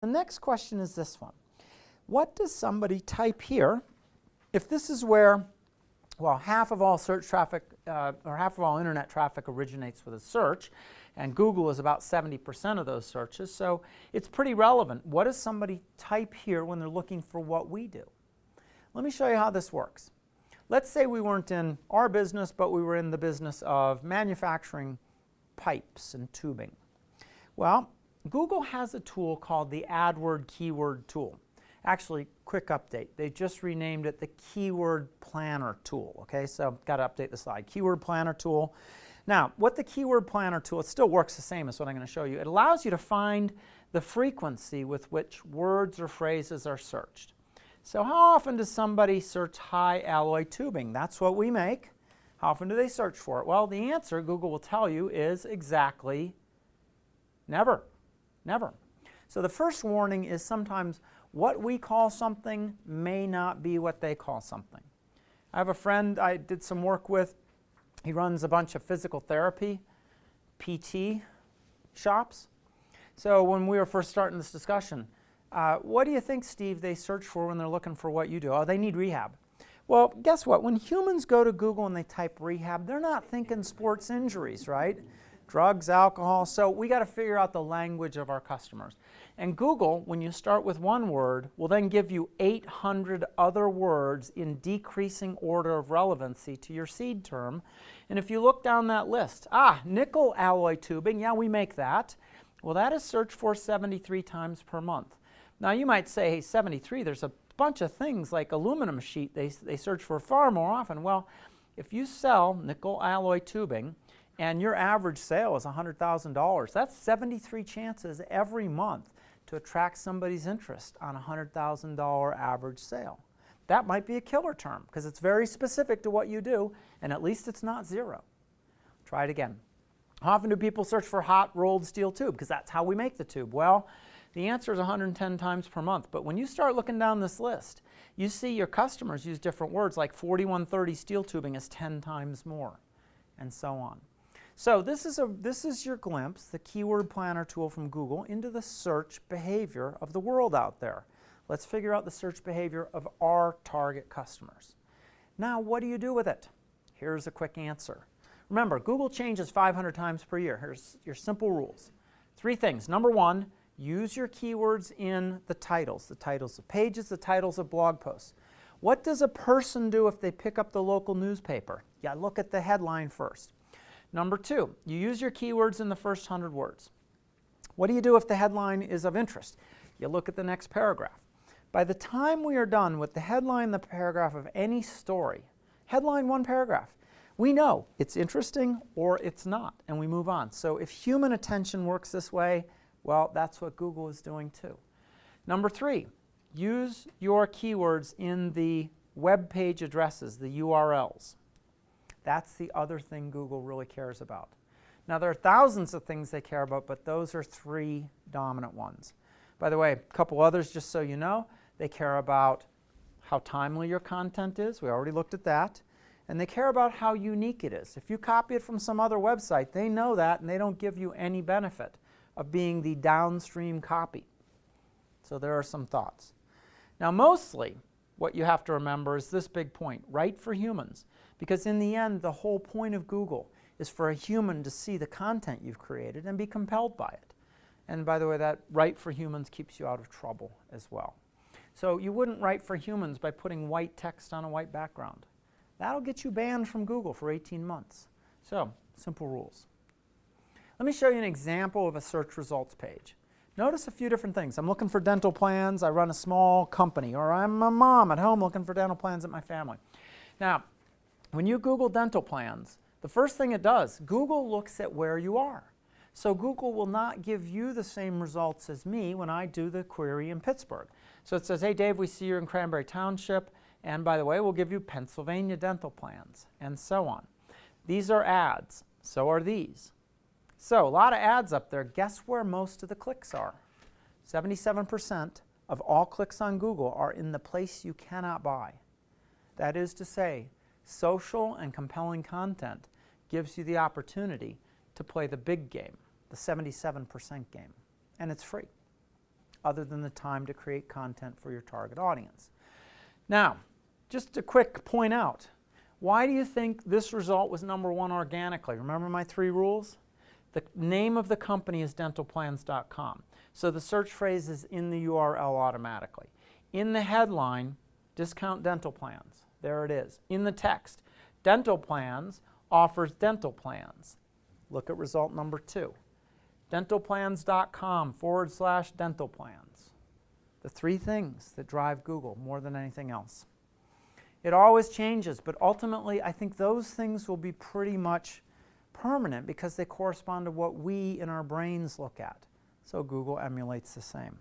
The next question is this one. What does somebody type here if this is where, well, half of all search traffic or half of all internet traffic originates with a search, and Google is about 70% of those searches, so it's pretty relevant. What does somebody type here when they're looking for what we do? Let me show you how this works. Let's say we weren't in our business, but we were in the business of manufacturing pipes and tubing. Well, Google has a tool called the Adword keyword tool. Actually, quick update. They just renamed it the Keyword Planner tool. Okay, so got to update the slide. Keyword Planner tool. Now, what the Keyword Planner tool, it still works the same as what I'm going to show you. It allows you to find the frequency with which words or phrases are searched. So how often does somebody search high alloy tubing? That's what we make. How often do they search for it? Well, the answer, Google will tell you, is exactly never. Never. So the first warning is sometimes what we call something may not be what they call something. I have a friend I did some work with. He runs a bunch of physical therapy, PT shops. So when we were first starting this discussion, what do you think, Steve, they search for when they're looking for what you do? Oh, they need rehab. Well, guess what? When humans go to Google and they type rehab, they're not thinking sports injuries, right? Drugs, alcohol. So we got to figure out the language of our customers. And Google, when you start with one word, will then give you 800 other words in decreasing order of relevancy to your seed term. And if you look down that list, nickel alloy tubing, yeah, we make that. Well, that is searched for 73 times per month. Now you might say, hey, 73, there's a bunch of things like aluminum sheet they search for far more often. Well, if you sell nickel alloy tubing and your average sale is $100,000, that's 73 chances every month to attract somebody's interest on a $100,000 average sale. That might be a killer term because it's very specific to what you do, and at least it's not zero. Try it again. How often do people search for hot rolled steel tube? Because that's how we make the tube. Well, the answer is 110 times per month. But when you start looking down this list, you see your customers use different words, like 4130 steel tubing is 10 times more, and so on. So this is your glimpse, the Keyword Planner tool from Google, into the search behavior of the world out there. Let's figure out the search behavior of our target customers. Now, what do you do with it? Here's a quick answer. Remember, Google changes 500 times per year. Here's your simple rules. 3 things. Number 1, use your keywords in the titles of pages, the titles of blog posts. What does a person do if they pick up the local newspaper? Yeah, look at the headline first. Number 2, you use your keywords in the first 100 words. What do you do if the headline is of interest? You look at the next paragraph. By the time we are done with the headline, the paragraph of any story, headline 1 paragraph, we know it's interesting or it's not, and we move on. So if human attention works this way, well, that's what Google is doing too. Number 3, use your keywords in the web page addresses, the URLs. That's the other thing Google really cares about. Now, there are thousands of things they care about, but those are 3 dominant ones. By the way, a couple others, just so you know, they care about how timely your content is. We already looked at that. And they care about how unique it is. If you copy it from some other website, they know that, and they don't give you any benefit of being the downstream copy. So there are some thoughts. Now, mostly, what you have to remember is this big point, right for humans. Because in the end, the whole point of Google is for a human to see the content you've created and be compelled by it. And by the way, that right for humans keeps you out of trouble as well. So you wouldn't write for humans by putting white text on a white background. That'll get you banned from Google for 18 months. So, simple rules. Let me show you an example of a search results page. Notice a few different things. I'm looking for dental plans. I run a small company. Or I'm a mom at home looking for dental plans at my family. Now, when you Google dental plans, the first thing it does, Google looks at where you are. So Google will not give you the same results as me when I do the query in Pittsburgh. So it says, hey, Dave, we see you're in Cranberry Township. And by the way, we'll give you Pennsylvania dental plans, and so on. These are ads. So are these. So a lot of ads up there. Guess where most of the clicks are? 77% of all clicks on Google are in the place you cannot buy. That is to say, social and compelling content gives you the opportunity to play the big game, the 77% game, and it's free. other than the time to create content for your target audience. Now, just a quick point out, why do you think this result was number 1 organically? Remember my 3 rules? The name of the company is dentalplans.com. So the search phrase is in the URL automatically. In the headline, discount dental plans. There it is. In the text, dental plans offers dental plans. Look at result number 2. dentalplans.com/dental plans. The 3 things that drive Google more than anything else. It always changes, but ultimately I think those things will be pretty much permanent because they correspond to what we in our brains look at. So Google emulates the same.